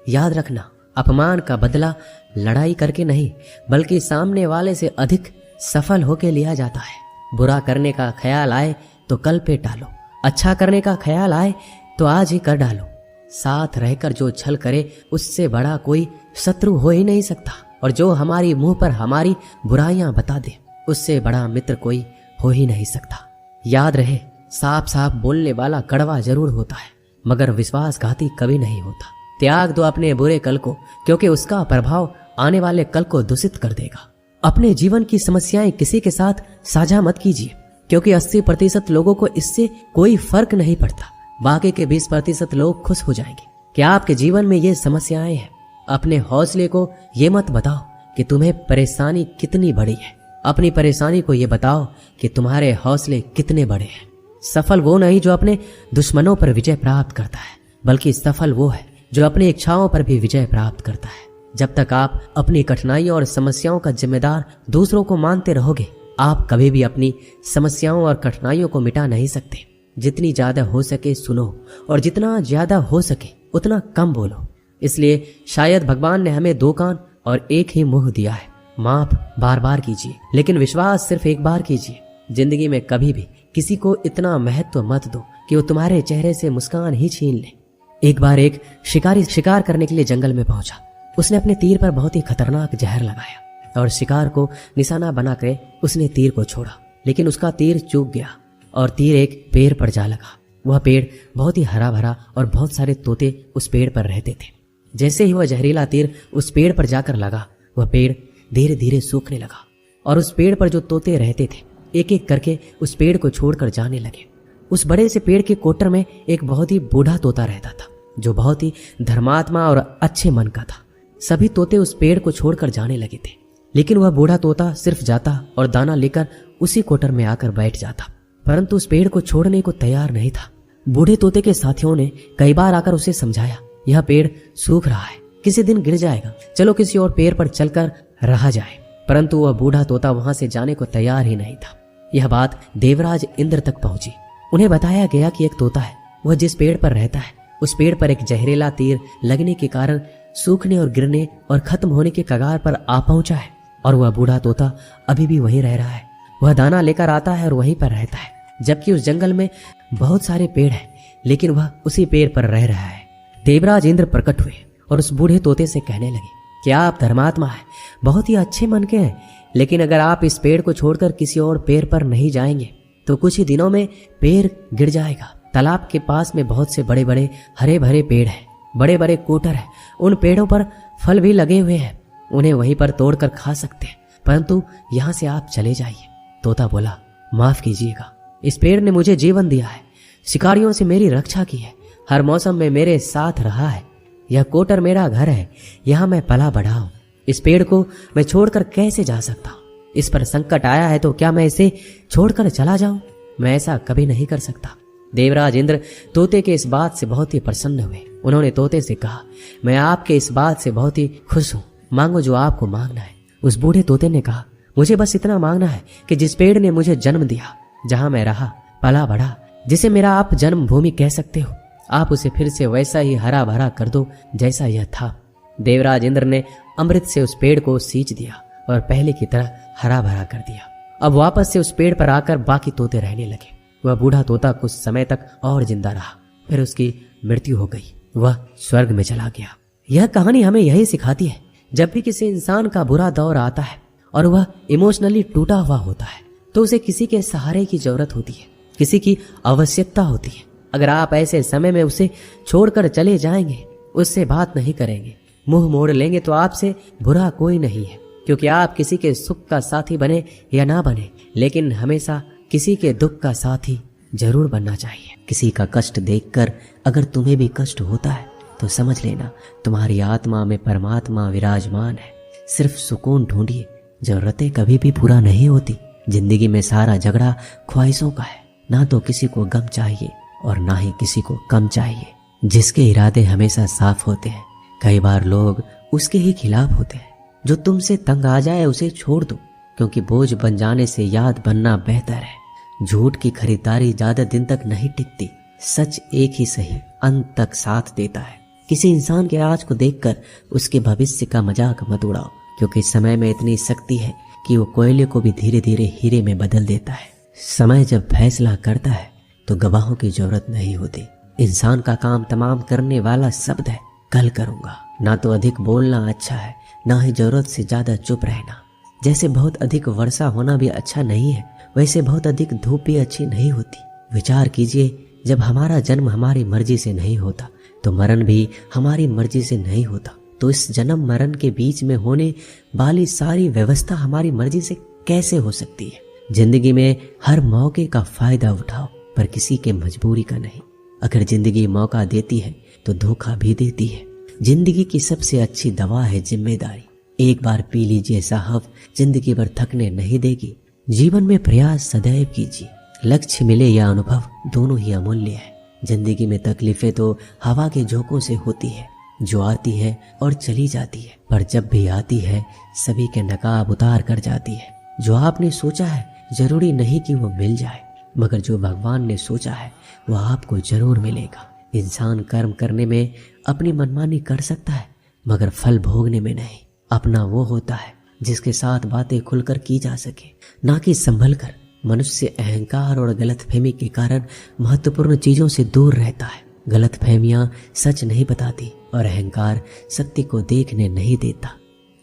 याद रखना, अपमान का बदला लड़ाई करके नहीं बल्कि सामने वाले से अधिक सफल होके लिया जाता है। बुरा करने का ख्याल आए तो कल पे टालो, अच्छा करने का ख्याल आए तो आज ही कर डालो। साथ रहकर जो छल करे उससे बड़ा कोई शत्रु हो ही नहीं सकता, और जो हमारी मुंह पर हमारी बुराइयां बता दे उससे बड़ा मित्र कोई हो ही नहीं सकता। याद रहे, साफ साफ बोलने वाला कड़वा जरूर होता है मगर विश्वासघाती कभी नहीं होता। त्याग दो अपने बुरे कल को, क्योंकि उसका प्रभाव आने वाले कल को दूषित कर देगा। अपने जीवन की समस्याएं किसी के साथ साझा मत कीजिए, क्योंकि 80% लोगों को इससे कोई फर्क नहीं पड़ता। बाकी के 20% लोग खुश हो जाएंगे कि आपके जीवन में ये समस्याएं हैं। अपने हौसले को ये मत बताओ कि तुम्हें परेशानी कितनी बड़ी है, अपनी परेशानी को ये बताओ कि तुम्हारे हौसले कितने बड़े हैं। सफल वो नहीं जो अपने दुश्मनों पर विजय प्राप्त करता है, बल्कि सफल वो है जो अपनी इच्छाओं पर भी विजय प्राप्त करता है। जब तक आप अपनी कठिनाइयों और समस्याओं का जिम्मेदार दूसरों को मानते रहोगे, आप कभी भी अपनी समस्याओं और कठिनाइयों को मिटा नहीं सकते। जितनी ज्यादा हो सके सुनो, और जितना ज्यादा हो सके उतना कम बोलो। इसलिए शायद भगवान ने हमें 2 कान और 1 ही मुंह दिया है। माफ बार बार कीजिए, लेकिन विश्वास सिर्फ एक बार कीजिए। जिंदगी में कभी भी किसी को इतना महत्व मत दो कि वो तुम्हारे चेहरे से मुस्कान ही छीन ले। एक बार एक शिकारी शिकार करने के लिए जंगल में पहुंचा। उसने अपने तीर पर बहुत ही खतरनाक जहर लगाया और शिकार को निशाना बनाकर उसने तीर को छोड़ा, लेकिन उसका तीर चूक गया और तीर एक पेड़ पर जा लगा। वह पेड़ बहुत ही हरा भरा और बहुत सारे तोते उस पेड़ पर रहते थे। जैसे ही वह जहरीला तीर उस पेड़ पर जाकर लगा, वह पेड़ धीरे धीरे सूखने लगा और उस पेड़ पर जो तोते रहते थे एक एक करके उस पेड़ को छोड़कर जाने लगे। उस बड़े से पेड़ के कोटर में एक बहुत ही बूढ़ा तोता रहता था, जो बहुत ही धर्मात्मा और अच्छे मन का था। सभी तोते उस पेड़ को छोड़कर जाने लगे थे, लेकिन वह बूढ़ा तोता सिर्फ जाता और दाना लेकर उसी कोटर में आकर बैठ जाता, परंतु उस पेड़ को छोड़ने को तैयार नहीं था। बूढ़े तोते के साथियों ने कई बार आकर उसे समझाया, यह पेड़ सूख रहा है, किसी दिन गिर जाएगा, चलो किसी और पेड़ पर चलकर रहा जाए। परंतु वह बूढ़ा तोता वहां से जाने को तैयार ही नहीं था। यह बात देवराज इंद्र तक पहुंची। उन्हें बताया गया कि एक तोता है, वह जिस पेड़ पर रहता है उस पेड़ पर एक जहरीला तीर लगने के कारण सूखने और गिरने और खत्म होने के कगार पर आ पहुंचा है, और वह बूढ़ा तोता अभी भी वहीं रह रहा है। वह दाना लेकर आता है और वहीं पर रहता है, जबकि उस जंगल में बहुत सारे पेड़ हैं, लेकिन वह उसी पेड़ पर रह रहा है। देवराज इंद्र प्रकट हुए और उस बूढ़े तोते से कहने लगे, क्या आप धर्मात्मा है, बहुत ही अच्छे मन के हैं, लेकिन अगर आप इस पेड़ को छोड़कर किसी और पेड़ पर नहीं जाएंगे तो कुछ ही दिनों में पेड़ गिर जाएगा। तालाब के पास में बहुत से बड़े बड़े हरे भरे पेड़ हैं, बड़े बड़े कोटर हैं, उन पेड़ों पर फल भी लगे हुए हैं, उन्हें वहीं पर तोड़कर खा सकते हैं, परंतु यहाँ से आप चले जाइए। तोता बोला, माफ कीजिएगा, इस पेड़ ने मुझे जीवन दिया है, शिकारियों से मेरी रक्षा की है, हर मौसम में मेरे साथ रहा है, यह कोटर मेरा घर है, यहाँ मैं पला बढ़ा हूं। इस पेड़ को मैं छोड़कर कैसे जा सकता हूँ? इस पर संकट आया है तो क्या मैं इसे छोड़कर चला जाऊं? मैं ऐसा कभी नहीं कर सकता। देवराज इंद्र तोते के इस बात से बहुत ही प्रसन्न हुए। उन्होंने तोते से कहा, मैं आपके इस बात से बहुत ही खुश हूँ, मांगो जो आपको मांगना है। उस बूढ़े तोते ने कहा, मुझे बस इतना मांगना है कि जिस पेड़ ने मुझे जन्म दिया, जहां मैं रहा पला बढ़ा, जिसे मेरा आप जन्मभूमि कह सकते हो, आप उसे फिर से वैसा ही हरा भरा कर दो जैसा यह था। देवराज इंद्र ने अमृत से उस पेड़ को सींच दिया और पहले की तरह हरा भरा कर दिया। अब वापस से उस पेड़ पर आकर बाकी तोते रहने लगे। वह बूढ़ा तोता कुछ समय तक और जिंदा रहा, फिर उसकी मृत्यु हो गई, वह स्वर्ग में चला गया। यह कहानी हमें यही सिखाती है, जब भी किसी इंसान का बुरा दौर आता है और वह इमोशनली टूटा हुआ होता है तो उसे किसी के सहारे की जरूरत होती है, किसी की आवश्यकता होती है। अगर आप ऐसे समय में उसे छोड़कर चले जाएंगे, उससे बात नहीं करेंगे, मुंह मोड़ लेंगे, तो आपसे बुरा कोई नहीं है, क्योंकि आप किसी के सुख का साथी बने या ना बने, लेकिन हमेशा किसी के दुख का साथी जरूर बनना चाहिए। किसी का कष्ट देखकर अगर तुम्हें भी कष्ट होता है तो समझ लेना तुम्हारी आत्मा में परमात्मा विराजमान है। सिर्फ सुकून ढूंढिए, जरूरतें कभी भी पूरा नहीं होती। जिंदगी में सारा झगड़ा ख्वाहिशों का है, ना तो किसी को गम चाहिए और ना ही किसी को कम चाहिए। जिसके इरादे हमेशा साफ होते हैं, कई बार लोग उसके ही खिलाफ होते हैं। जो तुमसे तंग आ जाए उसे छोड़ दो, क्योंकि बोझ बन जाने से याद बनना बेहतर है। झूठ की खरीदारी ज्यादा दिन तक नहीं टिकती, सच एक ही सही अंत तक साथ देता है। किसी इंसान के आज को देखकर उसके भविष्य का मजाक मत उड़ाओ, क्योंकि समय में इतनी शक्ति है कि वो कोयले को भी धीरे धीरे हीरे में बदल देता है। समय जब फैसला करता है तो गवाहों की जरूरत नहीं होती। इंसान का काम तमाम करने वाला शब्द है कल करूंगा। ना तो अधिक बोलना अच्छा है, ना ही जरूरत से ज्यादा चुप रहना। जैसे बहुत अधिक वर्षा होना भी अच्छा नहीं है, वैसे बहुत अधिक धूप भी अच्छी नहीं होती। विचार कीजिए, जब हमारा जन्म हमारी मर्जी से नहीं होता तो मरण भी हमारी मर्जी से नहीं होता, तो इस जन्म मरण के बीच में होने वाली सारी व्यवस्था हमारी मर्जी से कैसे हो सकती है। जिंदगी में हर मौके का फायदा उठाओ, पर किसी के मजबूरी का नहीं। अगर जिंदगी मौका देती है तो धोखा भी देती है। जिंदगी की सबसे अच्छी दवा है जिम्मेदारी। एक बार पी लीजिए साहब, जिंदगी भर थकने नहीं देगी। जीवन में प्रयास सदैव कीजिए, लक्ष्य मिले या अनुभव दोनों ही अमूल्य है। जिंदगी में तकलीफें तो हवा के झोंकों से होती है, जो आती है और चली जाती है, पर जब भी आती है सभी के नकाब उतार कर जाती है। जो आपने सोचा है जरूरी नहीं कि वो मिल जाए, मगर जो भगवान ने सोचा है वो आपको जरूर मिलेगा। इंसान कर्म करने में अपनी मनमानी कर सकता है, मगर फल भोगने में नहीं। अपना वो होता है जिसके साथ बातें खुलकर की जा सके, ना कि संभल कर। मनुष्य अहंकार और गलतफहमी के कारण महत्वपूर्ण चीजों से दूर रहता है। गलतफहमियां सच नहीं बताती और अहंकार सत्य को देखने नहीं देता।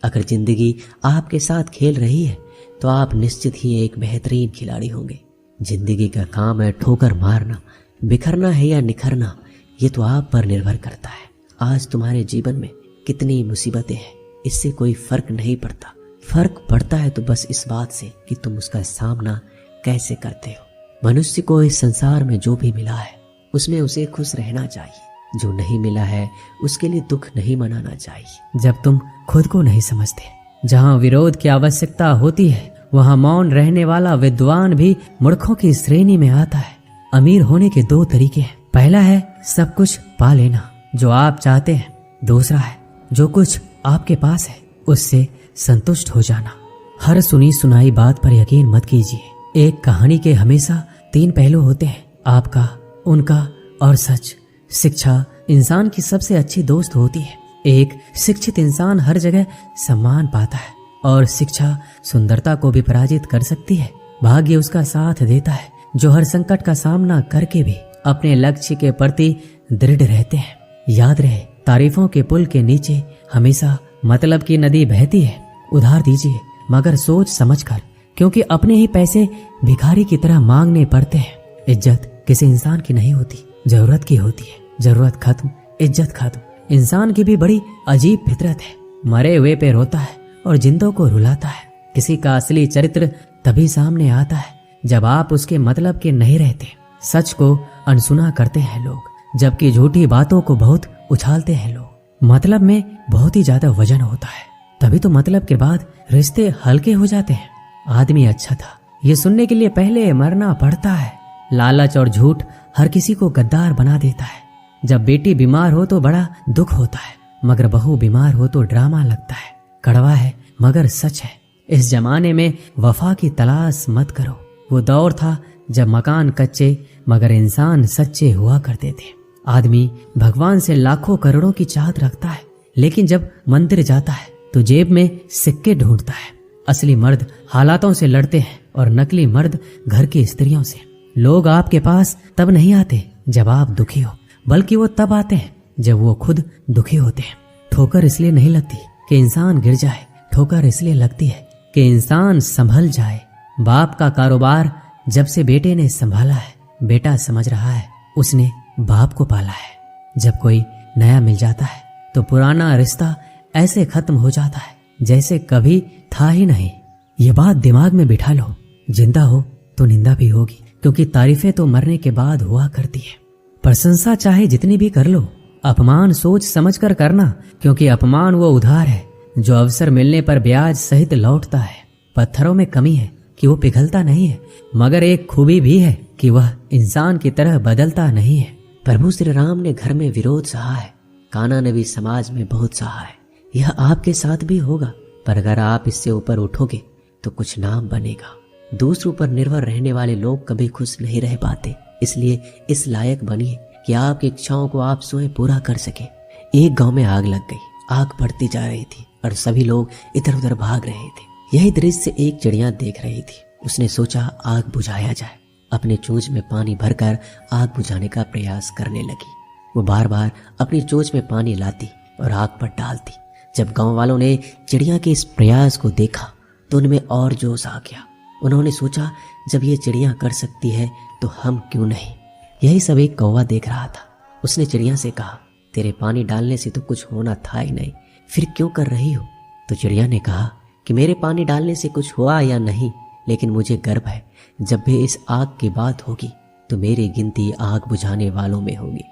अगर जिंदगी आपके साथ खेल रही है तो आप निश्चित ही एक बेहतरीन खिलाड़ी होंगे। जिंदगी का काम है ठोकर मारना, बिखरना है या निखरना, ये तो आप पर निर्भर करता है। आज तुम्हारे जीवन में कितनी मुसीबतें हैं, इससे कोई फर्क नहीं पड़ता। फर्क पड़ता है तो बस इस बात से कि तुम उसका सामना कैसे करते हो। मनुष्य को इस संसार में जो भी मिला है उसमें उसे खुश रहना चाहिए। जो नहीं मिला है उसके लिए दुख नहीं मनाना चाहिए। जब तुम खुद को नहीं समझते, जहाँ विरोध की आवश्यकता होती है, वहाँ मौन रहने वाला विद्वान भी मूर्खों की श्रेणी में आता है। अमीर होने के दो तरीके हैं। पहला है सब कुछ पा लेना जो आप चाहते हैं। दूसरा है जो कुछ आपके पास है उससे संतुष्ट हो जाना। हर सुनी सुनाई बात पर यकीन मत कीजिए। एक कहानी के हमेशा तीन पहलू होते हैं, आपका, उनका और सच। शिक्षा इंसान की सबसे अच्छी दोस्त होती है। एक शिक्षित इंसान हर जगह सम्मान पाता है और शिक्षा सुंदरता को भी पराजित कर सकती है। भाग्य उसका साथ देता है जो हर संकट का सामना करके भी अपने लक्ष्य के प्रति दृढ़ रहते हैं। याद रहे, तारीफों के पुल के नीचे हमेशा मतलब की नदी बहती है। उधार दीजिए मगर सोच समझकर, क्योंकि अपने ही पैसे भिखारी की तरह मांगने पड़ते हैं। इज्जत किसी इंसान की नहीं होती, जरूरत की होती है। जरूरत खत्म, इज्जत खत्म। इंसान की भी बड़ी अजीब फितरत है, मरे हुए पे रोता है और जिंदों को रुलाता है। किसी का असली चरित्र तभी सामने आता है जब आप उसके मतलब के नहीं रहते। सच को अनसुना करते हैं लोग, जबकि झूठी बातों को बहुत उछालते हैं लोग। मतलब में बहुत ही ज्यादा वजन होता है, तभी तो मतलब के बाद रिश्ते हल्के हो जाते हैं। आदमी अच्छा था ये सुनने के लिए पहले मरना पड़ता है। लालच और झूठ हर किसी को गद्दार बना देता है। जब बेटी बीमार हो तो बड़ा दुख होता है, मगर बहू बीमार हो तो ड्रामा लगता है। कड़वा है मगर सच है। इस जमाने में वफा की तलाश मत करो। वो दौर था जब मकान कच्चे मगर इंसान सच्चे हुआ करते थे। आदमी भगवान से लाखों करोड़ों की चाहत रखता है, लेकिन जब मंदिर जाता है तो जेब में सिक्के ढूंढता है। असली मर्द हालातों से लड़ते हैं और नकली मर्द घर की स्त्रियों से। लोग आपके पास तब नहीं आते जब आप दुखी हो, बल्कि वो तब आते हैं जब वो खुद दुखी होते हैं। ठोकर इसलिए नहीं लगती कि इंसान गिर जाए, ठोकर इसलिए लगती है कि इंसान संभल जाए। बाप का कारोबार जब से बेटे ने संभाला है, बेटा समझ रहा है उसने बाप को पाला है। जब कोई नया मिल जाता है तो पुराना रिश्ता ऐसे खत्म हो जाता है जैसे कभी था ही नहीं। ये बात दिमाग में बिठा लो। जिंदा हो तो निंदा भी होगी, क्योंकि तारीफें तो मरने के बाद हुआ करती है। प्रशंसा चाहे जितनी भी कर लो, अपमान सोच समझकर करना, क्योंकि अपमान वो उधार है जो अवसर मिलने पर ब्याज सहित लौटता है। पत्थरों में कमी है कि वो पिघलता नहीं है, मगर एक खूबी भी है कि वह इंसान की तरह बदलता नहीं है। प्रभु श्री राम ने घर में विरोध सहा है, कान्हा ने भी समाज में बहुत सहा है। यह आपके साथ भी होगा, पर अगर आप इससे ऊपर उठोगे तो कुछ नाम बनेगा। दूसरों पर निर्भर रहने वाले लोग कभी खुश नहीं रह पाते, इसलिए इस लायक बनिए कि आपकी इच्छाओं को आप स्वयं पूरा कर सके। एक गांव में आग लग गई। आग बढ़ती जा रही थी और सभी लोग इधर उधर भाग रहे थे। यही दृश्य एक चिड़िया देख रही थी। उसने सोचा आग बुझाया जाए। अपने चोंच में पानी भरकर आग बुझाने का प्रयास करने लगी। वो बार बार अपनी चोंच में पानी लाती और आग पर डालती। जब गांव वालों ने चिड़िया के इस प्रयास को देखा तो उनमें और जोश आ गया। उन्होंने सोचा जब ये चिड़िया कर सकती है तो हम क्यों नहीं। यही सब एक कौवा देख रहा था। उसने चिड़िया से कहा, तेरे पानी डालने से तो कुछ होना था ही नहीं, फिर क्यों कर रही हो। तो चिड़िया ने कहा कि मेरे पानी डालने से कुछ हुआ या नहीं, लेकिन मुझे गर्व है जब भी इस आग की बात होगी तो मेरी गिनती आग बुझाने वालों में होगी,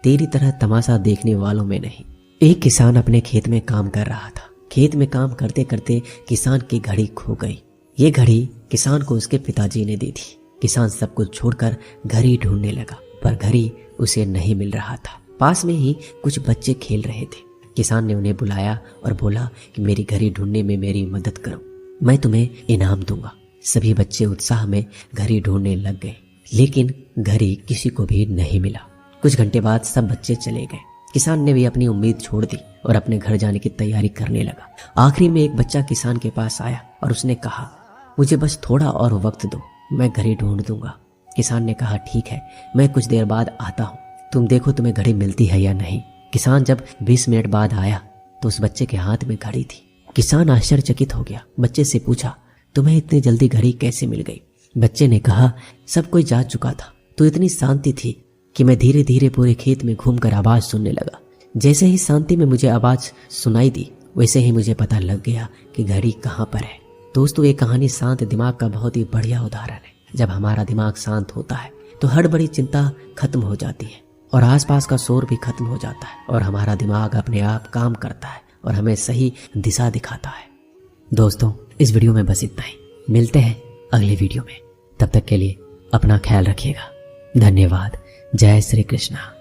तेरी तरह तमाशा देखने वालों में नहीं। एक किसान अपने खेत में काम कर रहा था। खेत में काम करते करते किसान की घड़ी खो गई। ये घड़ी किसान को उसके पिताजी ने दी थी। किसान सब कुछ छोड़कर घड़ी ढूंढने लगा, पर घड़ी उसे नहीं मिल रहा था। पास में ही कुछ बच्चे खेल रहे थे। किसान ने उन्हें बुलाया और बोला कि मेरी घड़ी ढूंढने में मेरी मदद करो, मैं तुम्हें इनाम दूंगा। सभी बच्चे उत्साह में घड़ी ढूंढने लग गए, लेकिन घड़ी किसी को भी नहीं मिला। कुछ घंटे बाद सब बच्चे चले गए। किसान ने भी अपनी उम्मीद छोड़ दी और अपने घर जाने की तैयारी करने लगा। आखिरी में एक बच्चा किसान के पास आया और उसने कहा, मुझे बस थोड़ा और वक्त दो, मैं घड़ी ढूंढ दूंगा। किसान ने कहा, ठीक है, मैं कुछ देर बाद आता हूँ, तुम देखो तुम्हें घड़ी मिलती है या नहीं। किसान जब 20 मिनट बाद आया तो उस बच्चे के हाथ में घड़ी थी। किसान आश्चर्यचकित हो गया। बच्चे से पूछा, तुम्हें इतनी जल्दी घड़ी कैसे मिल गई। बच्चे ने कहा, सब कोई जा चुका था तो इतनी शांति थी कि मैं धीरे धीरे पूरे खेत में घूमकर आवाज सुनने लगा। जैसे ही शांति में मुझे आवाज सुनाई दी वैसे ही मुझे पता लग गया कि घड़ी कहाँ पर है। दोस्तों, ये कहानी शांत दिमाग का बहुत ही बढ़िया उदाहरण है। जब हमारा दिमाग शांत होता है तो हर बड़ी चिंता खत्म हो जाती है और आसपास का शोर भी खत्म हो जाता है और हमारा दिमाग अपने आप काम करता है और हमें सही दिशा दिखाता है। दोस्तों, इस वीडियो में बस इतना ही। मिलते हैं अगले वीडियो में। तब तक के लिए अपना ख्याल रखिएगा। धन्यवाद। जय श्री कृष्णा।